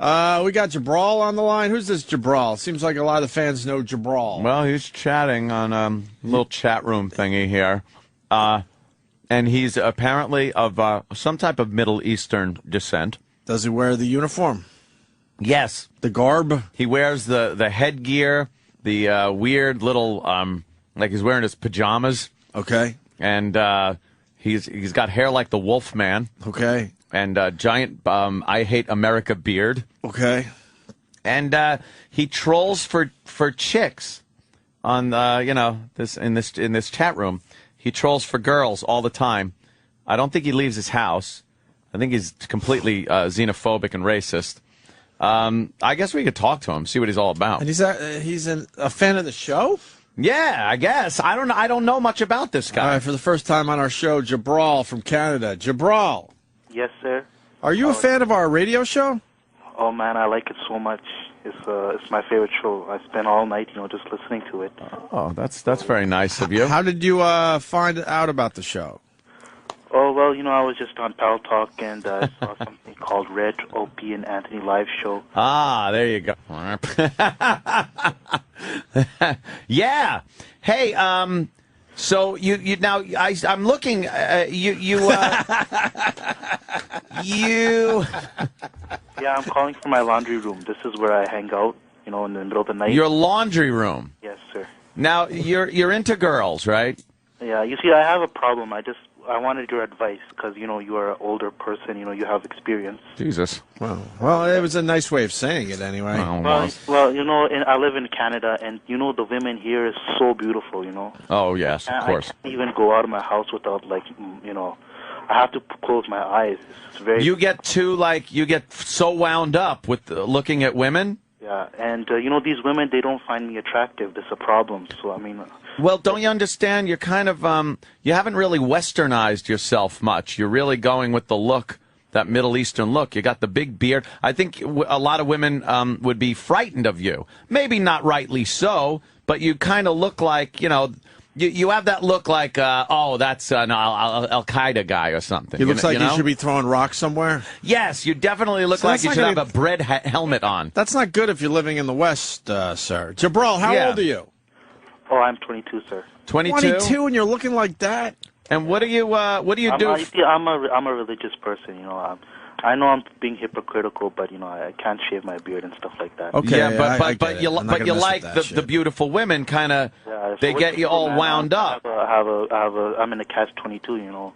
We got Jabral on the line. Who's this Jabral? Seems like a lot of the fans know Jabral. Well, he's chatting on a little chat room thingy here. And he's apparently of some type of Middle Eastern descent. Does he wear the uniform? Yes. The garb? He wears the headgear, the weird little, like he's wearing his pajamas. Okay. And he's got hair like the Wolfman. Okay. And giant I Hate America beard. Okay. And he trolls for chicks on this in this chat room. He trolls for girls all the time. I don't think he leaves his house. I think he's completely xenophobic and racist. I guess we could talk to him, see what he's all about. And he's a fan of the show? Yeah, I guess. I don't know much about this guy. All right, for the first time on our show, Jabral from Canada. Jabral. Yes, sir. Are you a fan of our radio show? Oh man, I like it so much. It's my favorite show. I spend all night, just listening to it. Oh, that's very nice of you. How did you find out about the show? Oh well, I was just on Pal Talk and saw something called Red, Opie, and Anthony Live Show. Ah, there you go. Yeah. Hey, so you now I'm looking you. Yeah, I'm calling from my laundry room. This is where I hang out, in the middle of the night. Your laundry room. Yes, sir. Now you're into girls, right? Yeah, you see, I have a problem. I wanted your advice because, you are an older person, you have experience. Jesus. Well, it was a nice way of saying it anyway. Well, I live in Canada, and, the women here is so beautiful, Oh, yes, of course. I can't even go out of my house without, I have to close my eyes. It's very... You get so wound up with looking at women? Yeah, and, these women, they don't find me attractive. That's a problem, so, Well, don't you understand? You're kind of, you haven't really westernized yourself much. You're really going with the look, that Middle Eastern look. You got the big beard. I think a lot of women would be frightened of you. Maybe not rightly so, but you kind of look like, you have that look like, that's an Al-Qaeda guy or something. He looks like he should be throwing rocks somewhere? Yes, you definitely look like you should have a bread helmet on. That's not good if you're living in the West, sir. Jabral, how old are you? Oh, I'm 22, sir. 22? 22 and you're looking like that? And what do you do? I'm a religious person, I know I'm being hypocritical, but I can't shave my beard and stuff like that. Okay, yeah, but you like the beautiful women, kind of. Yeah, they get you all wound up. I'm in a catch-22,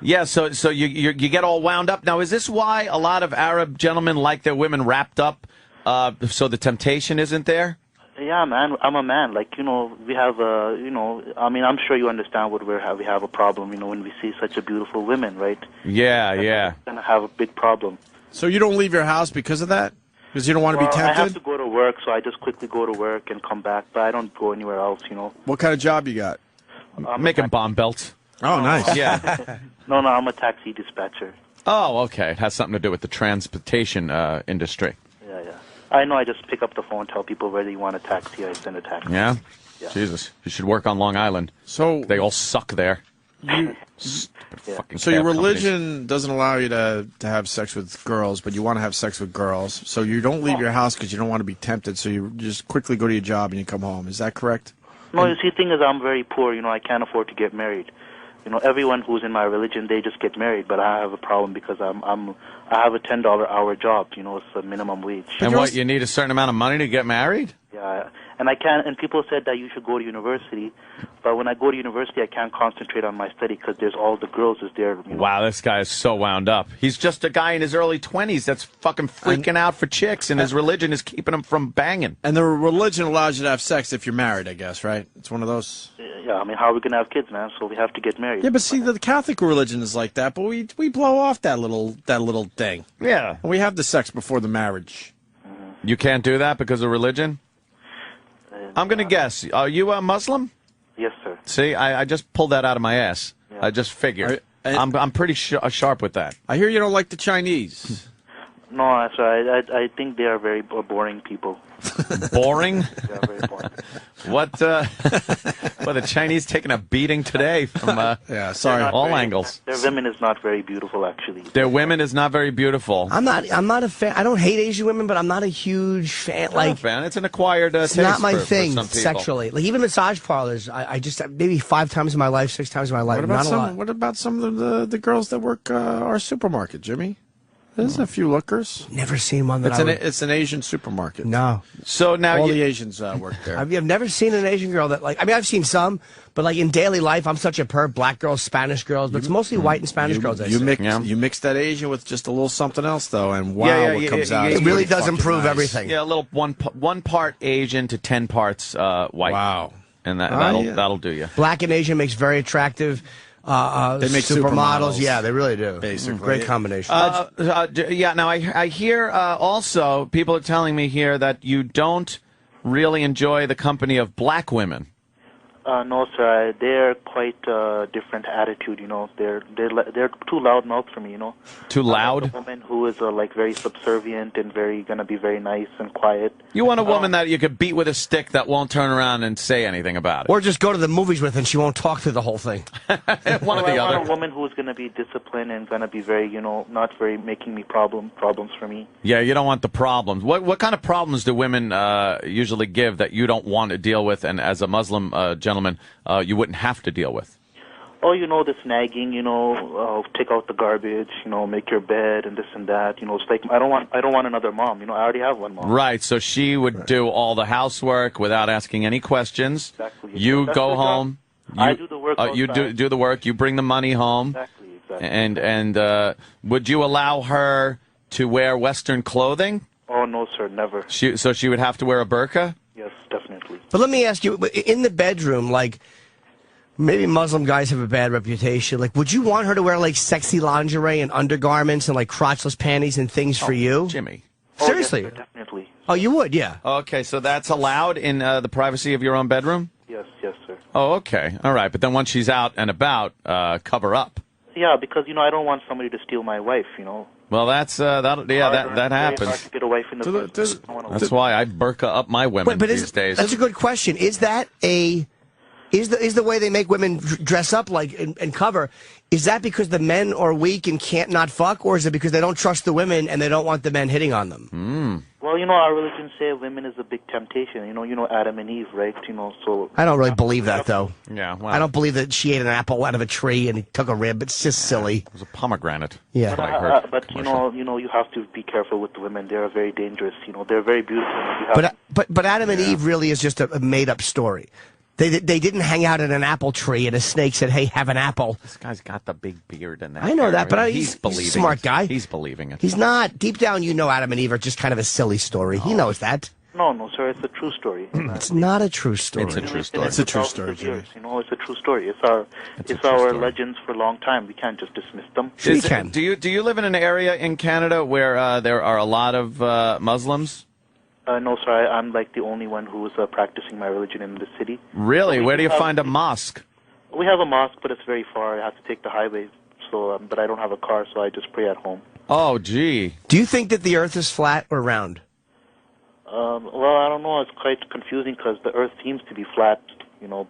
Yeah, so you get all wound up. Now, is this why a lot of Arab gentlemen like their women wrapped up, so the temptation isn't there? Yeah, man. I'm a man. We have I'm sure you understand what we have a problem, when we see such a beautiful women, right? Yeah. We're going to have a big problem. So you don't leave your house because of that? Because you don't want to be tempted? I have to go to work, so I just quickly go to work and come back, but I don't go anywhere else, What kind of job you got? Making bomb belts. Oh, nice. Yeah. No, I'm a taxi dispatcher. Oh, okay. It has something to do with the transportation industry. Yeah. I know. I just pick up the phone, tell people where they want a taxi. I send a taxi. Yeah? Jesus. You should work on Long Island. So they all suck there. So your religion doesn't allow you to have sex with girls, but you want to have sex with girls. So you don't leave your house because you don't want to be tempted. So you just quickly go to your job and you come home. Is that correct? No, you see, the thing is, I'm very poor. I can't afford to get married. Everyone who's in my religion, they just get married, but I have a problem because I have a $10 hour job. It's a minimum wage. And what, you need a certain amount of money to get married? Yeah, and I can't. And people said that you should go to university, but when I go to university, I can't concentrate on my study because there's all the girls is there. Wow, this guy is so wound up. He's just a guy in his early 20s that's fucking freaking out for chicks, and his religion is keeping him from banging. And the religion allows you to have sex if you're married, I guess, right? It's one of those. Yeah, how are we going to have kids, man? So we have to get married. Yeah, but see, the Catholic religion is like that, but we blow off that little thing. Yeah. And we have the sex before the marriage. You can't do that because of religion? I'm going to guess. Are you a Muslim? Yes, sir. See, I just pulled that out of my ass. Yeah. I just figured. I'm pretty sharp with that. I hear you don't like the Chinese. No, sorry. I think they are very boring people. Boring? They are very boring. What? Well, the Chinese taking a beating today from Yeah, sorry. Not all very- angles. Their women is not very beautiful, actually. Their women is not very beautiful. I'm not a fan. I don't hate Asian women, but I'm not a huge fan. Like, Like, fan. It's an acquired it's taste not my for thing some people. sexually. Like, even massage parlors, I just maybe 5 times in my life, 6 times in my life. What about Not a lot. what about some of the girls that work our supermarket, Jimmy? There's a few lookers. Never seen one that It's an Asian supermarket. No. So now All you, the Asians work there. I've never seen an Asian girl that, like, I mean, I've seen some, but, like, in daily life, I'm such a perv. Black girls, Spanish girls, but it's mostly white and Spanish girls. You mix that Asian with just a little something else, though, and wow, what comes out. It is really pretty does fucking improve nice. everything. yeah, a little one part Asian to 10 parts white. Wow. And yeah. that'll do you. Black and Asian makes very attractive They make supermodels. supermodels. Yeah, they really do. Basically. Great combination. Yeah. Now I hear also people are telling me here that you don't really enjoy the company of black women. No, sir. They're quite different attitude. You know, they're too loud mouthed for me. You know. Too I loud? like a woman who is like very subservient and gonna be very nice and quiet. You want a woman that you could beat with a stick that won't turn around and say anything about it. Or just go to the movies with and she won't talk through the whole thing. One or the I want other. a woman who's gonna be disciplined and gonna be very, not very making me problems for me. Yeah, you don't want the problems. What kind of problems do women usually give that you don't want to deal with, and as a Muslim gentleman, you wouldn't have to deal with? Oh, this nagging, take out the garbage, make your bed and this and that. It's like I don't want another mom. I already have one mom. Right, so she would do all the housework without asking any questions. Exactly. You That's go her home. job. I do the work You outside. do the work. You bring the money home. Exactly. And would you allow her to wear Western clothing? Oh no, sir, never. So she would have to wear a burqa? Yes, definitely. But let me ask you, in the bedroom, like, maybe Muslim guys have a bad reputation. Like, would you want her to wear, like, sexy lingerie and undergarments and, like, crotchless panties and things for you? Jimmy. Seriously? Oh, yes, sir, definitely. Oh, you would, yeah. Okay, so that's allowed in the privacy of your own bedroom? Yes, sir. Oh, okay. All right, but then once she's out and about, cover up. Yeah, because I don't want somebody to steal my wife. Well, that's that Very hard happens. to get a wife in the first place. I don't wanna That's live- why I burqa up my women But these days. that's a good question. Is that is the way they make women dress up like and cover? Is that because the men are weak and can't not fuck, or is it because they don't trust the women and they don't want the men hitting on them? Well, our religion say women is a big temptation. Adam and Eve, right? So. I don't really believe that, though. Yeah, well, I don't believe that she ate an apple out of a tree and he took a rib. It's just silly. It was a pomegranate. Yeah. That's what I heard. But you have to be careful with the women. They are very dangerous. They're very beautiful. You have But Adam and Eve really is just a made up story. They didn't hang out in an apple tree and a snake said, "Hey, have an apple." This guy's got the big beard and that. I know that, but he's he's believing a smart it. guy. He's believing it. He's not. Deep down, Adam and Eve are just kind of a silly story. He knows that. No, sir. It's a true story. It's not a true story. It's a true story. It's a true story, Jimmy. It's a true story. It's our story. legends for a long time. We can't just dismiss them. Sure you can. Do you live in an area in Canada where there are a lot of Muslims? No, sir. I'm like the only one who's practicing my religion in the city. Really? We Where do you have- find a mosque? We have a mosque, but it's very far. I have to take the highway. So, but I don't have a car, so I just pray at home. Oh, gee. Do you think that the Earth is flat or round? Well, I don't know. It's quite confusing because the Earth seems to be flat,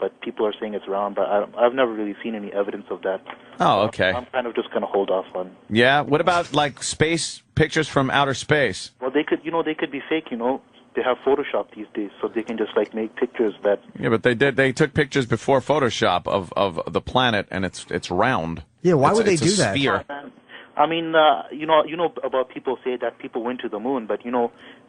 but people are saying it's round. But I've never really seen any evidence of that. Oh, okay. I'm kind of just going to hold off on. Yeah. What about like space pictures from outer space? Well, they could be fake. They have Photoshop these days, so they can just like make pictures that. Yeah, but they took pictures before Photoshop of the planet, and it's round. Yeah, why would they It's do a that? sphere. I mean, about people say that people went to the moon, but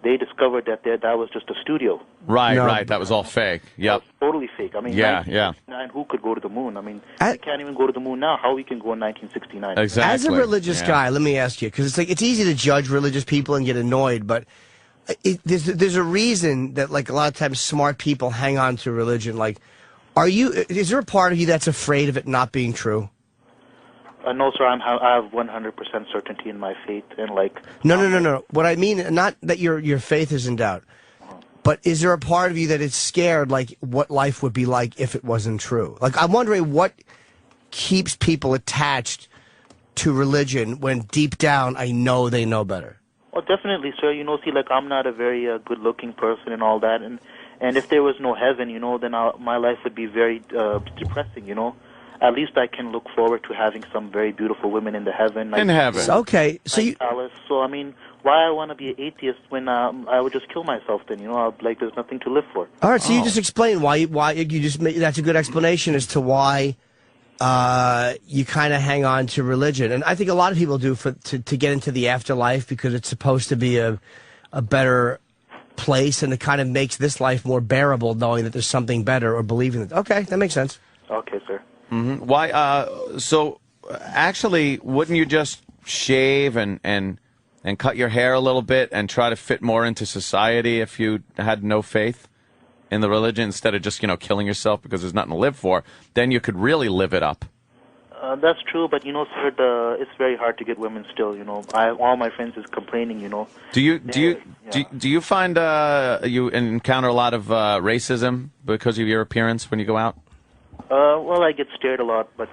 they discovered that that was just a studio. Right, No. right. That was all fake. Yep. It's totally fake. I mean, Yeah, 1969, who could go to the moon? I mean, I- we can't even go to the moon now. How we can go in 1969? Exactly. As a religious Yeah. guy, let me ask you, because it's easy to judge religious people and get annoyed, but there's a reason that like a lot of times smart people hang on to religion. Like, is there a part of you that's afraid of it not being true? No, sir. I have 100% certainty in my faith, and like. No. What I mean, not that your faith is in doubt, but is there a part of you that is scared, like what life would be like if it wasn't true? Like, I'm wondering what keeps people attached to religion when deep down I know they know better. Oh, definitely, sir. See, like I'm not a very good-looking person and all that, and if there was no heaven, then my life would be very depressing. At least I can look forward to having some very beautiful women in the heaven. In heaven. Okay, so you. Palace. So why I want to be an atheist when I would just kill myself? Then like there's nothing to live for. All right, so you just explain why you just that's a good explanation as to why you kind of hang on to religion, and I think a lot of people do to get into the afterlife because it's supposed to be a better place, and it kind of makes this life more bearable, knowing that there's something better or believing that. Okay, that makes sense. Okay, sir. Mm-hmm. Why? So, actually, wouldn't you just shave and cut your hair a little bit and try to fit more into society if you had no faith in the religion instead of just killing yourself because there's nothing to live for? Then you could really live it up. That's true, but sir, it's very hard to get women still. All my friends is complaining. Do you find you encounter a lot of racism because of your appearance when you go out? Well, I get scared a lot, but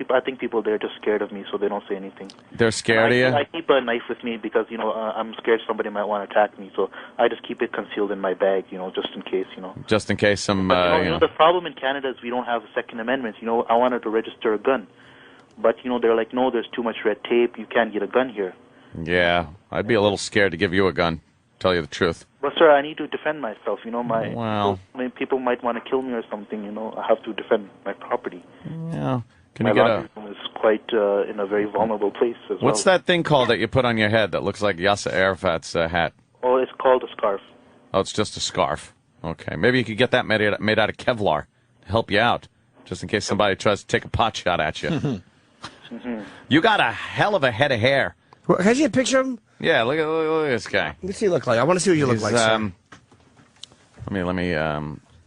I think people there are just scared of me, so they don't say anything. They're scared of you? I keep a knife with me because, I'm scared somebody might want to attack me, so I just keep it concealed in my bag, just in case, Just in case some, But, the problem in Canada is we don't have a Second Amendment. I wanted to register a gun, but, they're like, no, there's too much red tape, you can't get a gun here. Yeah, I'd be a little scared to give you a gun, tell you the truth. But, sir, I need to defend myself, people might want to kill me or something, I have to defend my property. Yeah. Can my you get laundry room is quite in a very vulnerable place as well. What's that thing called that you put on your head that looks like Yasser Arafat's hat? Oh, it's called a scarf. Oh, it's just a scarf. Okay, maybe you could get that made out of Kevlar to help you out, just in case somebody tries to take a pot shot at you. You got a hell of a head of hair. Can I see a picture of him? Yeah, look at this guy. What's he look like? I want to see what you look like, sir. Let me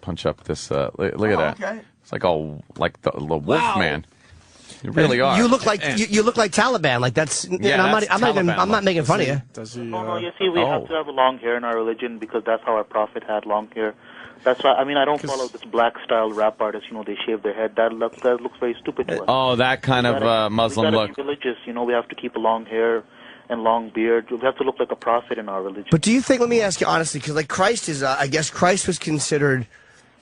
punch up this. Look at that. Okay. It's like the wolf man. You really are. You look like you look like Taliban. Like that's. Yeah, I'm not making fun of you. Does he? No, you see, we have to have long hair in our religion because that's how our prophet had long hair. That's why. I don't follow this black style rap artist. They shave their head. That looks very stupid to us. Oh, that kind of Muslim we look. Be religious. We have to keep a long hair and long beard. We have to look like a prophet in our religion. But do you think? Let me ask you honestly, because like Christ is, I guess Christ was considered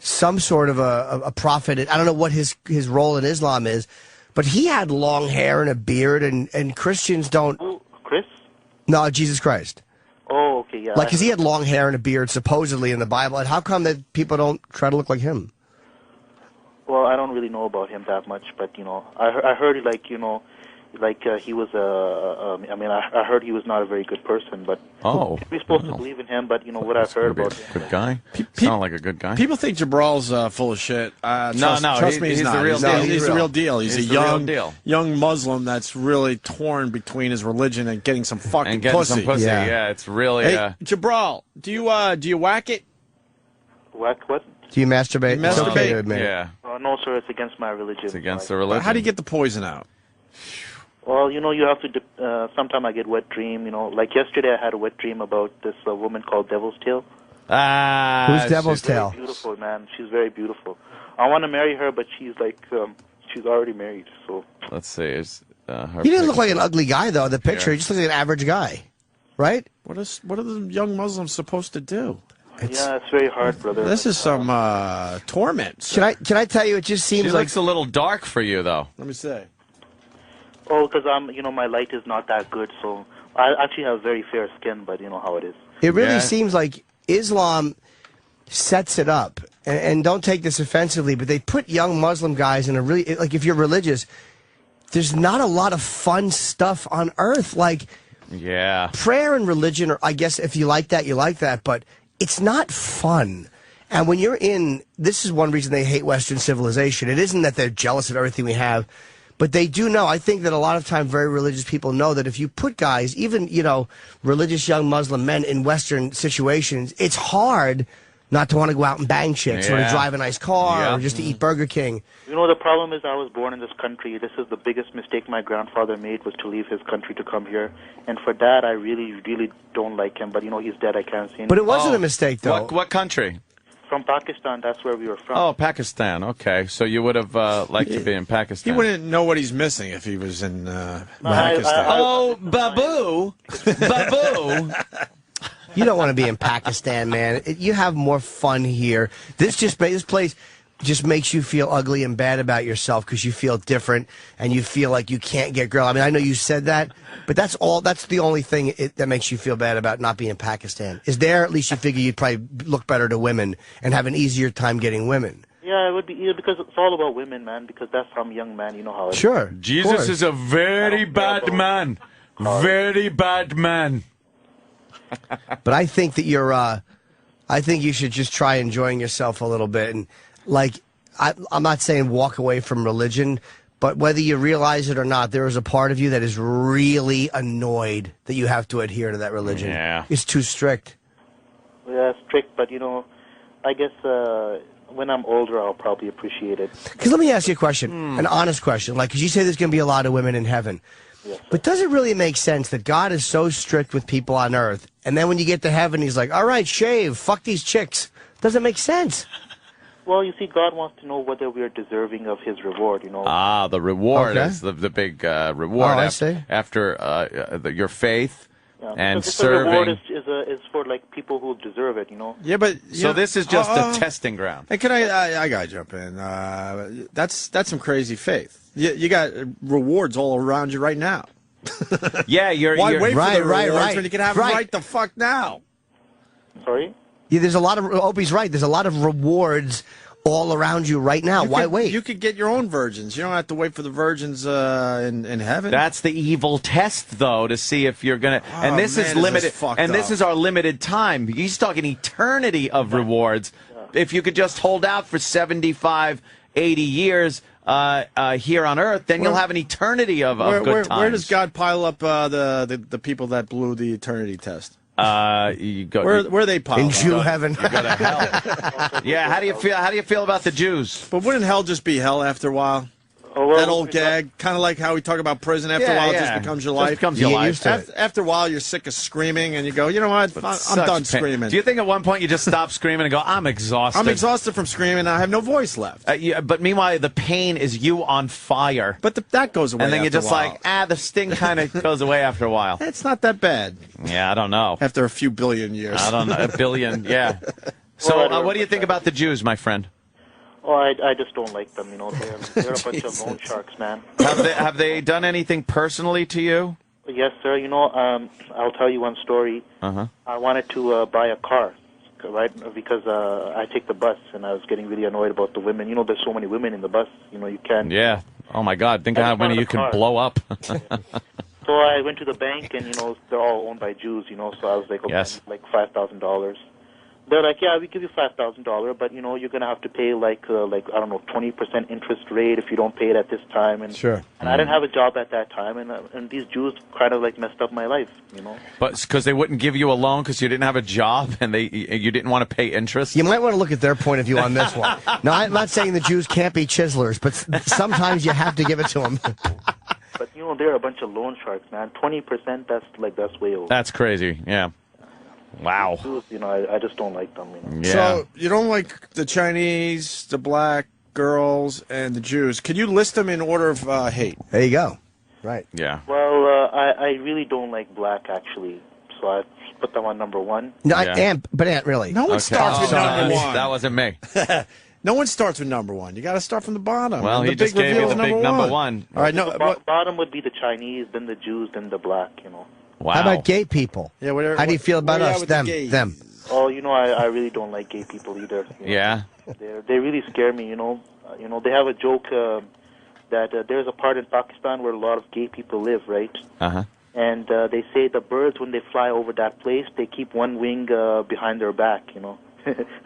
some sort of a prophet. I don't know what his role in Islam is. But he had long hair and a beard, and Christians don't. Who, Chris? No, Jesus Christ. Oh, okay, yeah. Like, because he had long hair and a beard, supposedly, in the Bible. And how come that people don't try to look like him? Well, I don't really know about him that much, but, I heard, he was I heard he was not a very good person, but we're supposed to believe in him, but, what I've heard about him. Good guy? Sound like a good guy. People think Jabral's full of shit. Trust me, he's not. The real deal. He's the real deal. He's a young young Muslim that's really torn between his religion and getting some fucking pussy. Some pussy. Yeah. It's really. Hey, Jabral, do you whack it? Whack what? Do you masturbate? You masturbate? It's okay to admit. Yeah. No, sir, it's against my religion. It's against the religion. How do you get the poison out? Well, you have to. Sometimes I get wet dream. Like yesterday, I had a wet dream about this woman called Devil's Tail. Who's Devil's Tail? Very beautiful, man. She's very beautiful. I want to marry her, but she's like, she's already married. So let's see. He didn't look like an ugly guy, though. The picture, he just looks like an average guy, right? What are the young Muslims supposed to do? It's very hard, brother. This is some torment. Can I tell you? It just seems she looks a little dark for you, though. Let me see. Oh, because my light is not that good, so I actually have very fair skin, but you know how it is. It really seems like Islam sets it up, and don't take this offensively, but they put young Muslim guys in a really, like, if you're religious, there's not a lot of fun stuff on earth. Like, prayer and religion, or I guess if you like that, you like that, but it's not fun. And when you're in, this is one reason they hate Western civilization. It isn't that they're jealous of everything we have, but they do know. I think that a lot of time very religious people know that if you put guys, even, religious young Muslim men in Western situations, it's hard not to want to go out and bang chicks or to drive a nice car or just to eat Burger King. The problem is I was born in this country. This is the biggest mistake my grandfather made, was to leave his country to come here. And for that, I really, really don't like him. But, he's dead. I can't see him. But it wasn't a mistake, though. What country? from Pakistan. That's where we were from. Oh, Pakistan. Okay, so you would have liked to be in Pakistan. He wouldn't know what he's missing if he was in I- Pakistan. Oh, Babu, Babu. You don't want to be in Pakistan, man. You have more fun here. This place just makes you feel ugly and bad about yourself because you feel different and you feel like you can't get girl. I mean, I know you said that, but that's the only thing that makes you feel bad about not being in Pakistan. Is there at least you figure you'd probably look better to women and have an easier time getting women? Yeah, it would be because it's all about women, man. Because that's I'm a young man. You know how it is. Sure. of Jesus course. is a very bad man. Very bad man. But I think that I think you should just try enjoying yourself a little bit. And, like, I'm not saying walk away from religion, but whether you realize it or not, there is a part of you that is really annoyed that you have to adhere to that religion. Yeah. It's too strict. Yeah, strict, but, I guess when I'm older, I'll probably appreciate it. Because let me ask you a question, an honest question. Like, because you say there's going to be a lot of women in heaven. Yes, sir. But does it really make sense that God is so strict with people on earth, and then when you get to heaven, he's like, all right, shave, fuck these chicks? Doesn't make sense. Well, you see, God wants to know whether we are deserving of His reward, Ah, the reward Okay. is the big reward I see. after your faith Yeah, and because the reward serving. is for, like, people who deserve it, Yeah, but So this is just a testing ground. Hey, can I gotta jump in. That's some crazy faith. You got rewards all around you right now. Yeah, Why wait Right, for the right, rewards right. when you can have them Right. right the fuck now? Sorry? Yeah, there's a lot of, Opie's right, there's a lot of rewards all around you right now. Why wait? You could get your own virgins. You don't have to wait for the virgins in heaven. That's the evil test, though, to see if you're gonna. And this man, is is this limited. fucked And this up. is our limited time. He's talking eternity of rewards. If you could just hold out for 75, 80 years here on Earth, then you'll have an eternity of good times. where does God pile up the people that blew the eternity test? You go. Where they pile In up? Jew heaven. Go to hell. Yeah. How do you feel? How do you feel about the Jews? But wouldn't hell just be hell after a while? Oh, well, That old gag, kind of like how we talk about prison. After a while, it just becomes your Just life. becomes your You get life. used to it. After a while, you're sick of screaming, and you go, you know what? I'm Such done pain. screaming. Do you think at one point you just stop screaming and go, I'm exhausted? I'm exhausted from screaming. I have no voice left. Yeah, but meanwhile, the pain is you on fire. But that goes away. And then you're after a just while. like, the sting kind of goes away after a while. It's not that bad Yeah, I don't know. after a few billion years. I don't know. A billion, yeah. So, what do you think about the Jews, my friend? Oh, I just don't like them, They're a bunch of loan sharks, man. Have they done anything personally to you? Yes, sir. I'll tell you one story. Uh-huh. I wanted to buy a car, right? Because I take the bus, and I was getting really annoyed about the women. There's so many women in the bus. You can't. Yeah. Oh, my God. Think I of how just many wanted you a can car. blow up. So I went to the bank, and they're all owned by Jews. So I was like, okay, Yes. like $5,000. They're like, yeah, we give you $5,000, but you're gonna have to pay like I don't know 20% interest rate if you don't pay it at this time. And Sure. And I didn't have a job at that time, and these Jews kind of like messed up my life. But because they wouldn't give you a loan because you didn't have a job and you didn't want to pay interest? You might want to look at their point of view on this one. Now, I'm not saying the Jews can't be chiselers, but sometimes you have to give it to them. But they're a bunch of loan sharks, man. 20%, that's way over. That's crazy. Yeah. Wow. Jews, I just don't like them. Yeah. So you don't like the Chinese, the black girls, and the Jews. Can you list them in order of hate? There you go. Right. Yeah. Well, I really don't like black, actually. So I put them on number one. No, Yeah. Aunt, really. No one Okay. starts with number one. That wasn't me. No one starts with number one. You got to start from the bottom. Well, And he the just big gave you reveal the is big number one. All right, no. The bottom would be the Chinese, then the Jews, then the black. Wow. How about gay people? Yeah, whatever. How do you feel about where you at us? with the Them. gays? Them. Oh, I really don't like gay people either. Yeah. They really scare me. They have a joke that there's a part in Pakistan where a lot of gay people live, right? Uh-huh. And they say the birds, when they fly over that place, they keep one wing behind their back.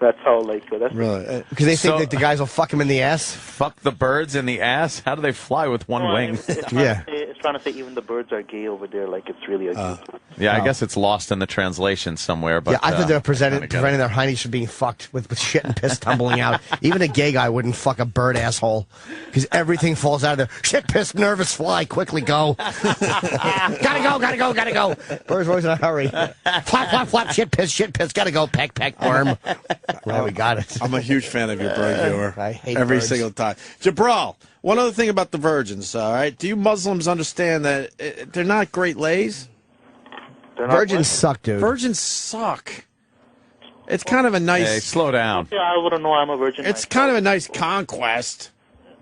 That's how that's Really? Because they So- think that the guys will fuck him in the ass. Fuck the birds in the ass? How do they fly with one No, wing? It's trying Yeah. to say, it's trying to say even the birds are gay over there. Like it's really a. Yeah, I guess it's lost in the translation somewhere. But Yeah, I thought they were kinda preventing their heinies from being fucked with shit and piss tumbling out. Even a gay guy wouldn't fuck a bird asshole because everything falls out of there. Shit, piss, nervous fly, quickly go. gotta go. Bird's always in a hurry. Flap, shit, piss, gotta go, peck, worm. Well, we got it. I'm a huge fan of your bird viewer. I hate every birds. single time. Jabral, one other thing about the virgins, all right? Do you Muslims understand that they're not great lays? They're not Virgins suck, dude. Virgins suck. It's kind of a nice. Hey, slow down. Yeah, I wouldn't know. I'm a virgin. It's myself. kind of a nice conquest,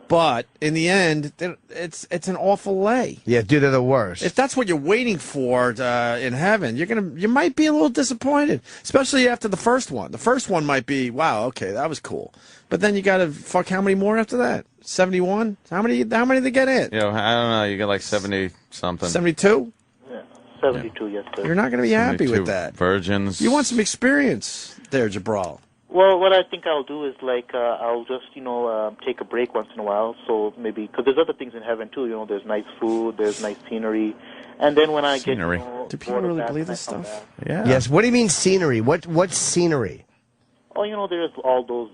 but in the end, it's an awful lay. Yeah, dude, they're the worst. If that's what you're waiting for in heaven, you might be a little disappointed, especially after the first one. The first one might be, wow, okay, that was cool, but then you got to fuck how many more after that? 71? How many did they get in? I don't know. You get like 70 something. 72? 72, yes, sir. You're not going to be happy 72 with that. Virgins. You want some experience there, Jabral. Well, what I think I'll do is I'll just take a break once in a while. So maybe because there's other things in heaven too. You know, there's nice food, there's nice scenery, and then when I Scenery. get Do people bored of really that, believe then this I come stuff? back. Yeah. Yes. What do you mean scenery? What scenery? Oh, there's all those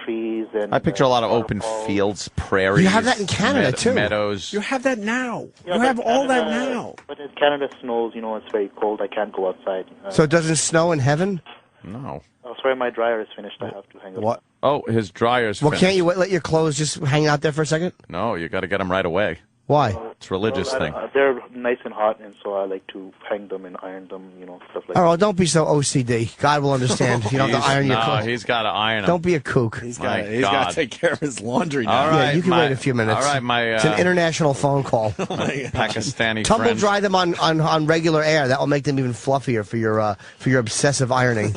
trees and. I picture a lot of open waterfalls. fields, prairies. You have that in Canada, too. Meadows. You have that now. Yeah, you but have all that Canada- now. But in Canada snows. It's very cold. I can't go outside. So it doesn't snow in heaven? No. Oh, sorry, my dryer is finished. I have to hang up. What? Oh, his dryer's Well, finished. can't you let your clothes just hang out there for a second? No, you got to get them right away. Why? It's a religious thing. They're nice and hot, and so I like to hang them and iron them. Stuff like Oh, that. well, don't be so OCD. God will understand if you don't have to iron your No, clothes. he's got to iron them. Don't be a kook. He's My got God. to take care of his laundry now. All right. Yeah, you can wait a few minutes. All right, my It's an international phone call. Pakistani Tumble friend. dry them on regular air. That will make them even fluffier for your obsessive ironing.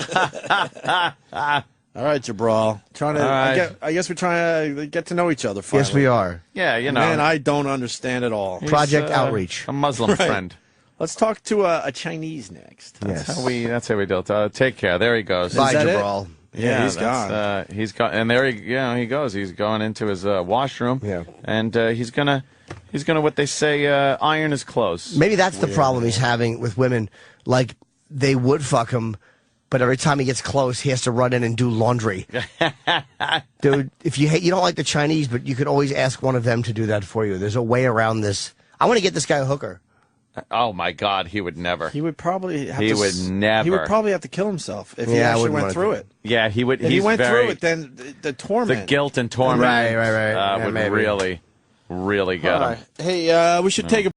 All right, Jabral. Trying to. All right. I guess we're trying to get to know each other. Finally. Yes, we are. Yeah, you know. Man, I don't understand at all. He's, Project Outreach. A Muslim friend. Let's talk to a Chinese next. Yes. That's how we do it. Take care. There he goes. Bye, that it? Jabral. Yeah, he's that's, gone. He's gone, and there he goes. He's going into his washroom. Yeah. And he's gonna what they say iron his clothes. Maybe that's the problem he's having with women. Like, they would fuck him, but every time he gets close, he has to run in and do laundry. Dude, if you don't like the Chinese, but you could always ask one of them to do that for you. There's a way around this. I want to get this guy a hooker. Oh my God, he would never. He would probably have He to. would never. He would probably have to kill himself if he Yeah, I actually wouldn't went wanna through do it. Yeah, he would. If he he's went very, through it, then the torment. the guilt and torment. Right. Yeah, would maybe. really get All him. right. Hey, we should take a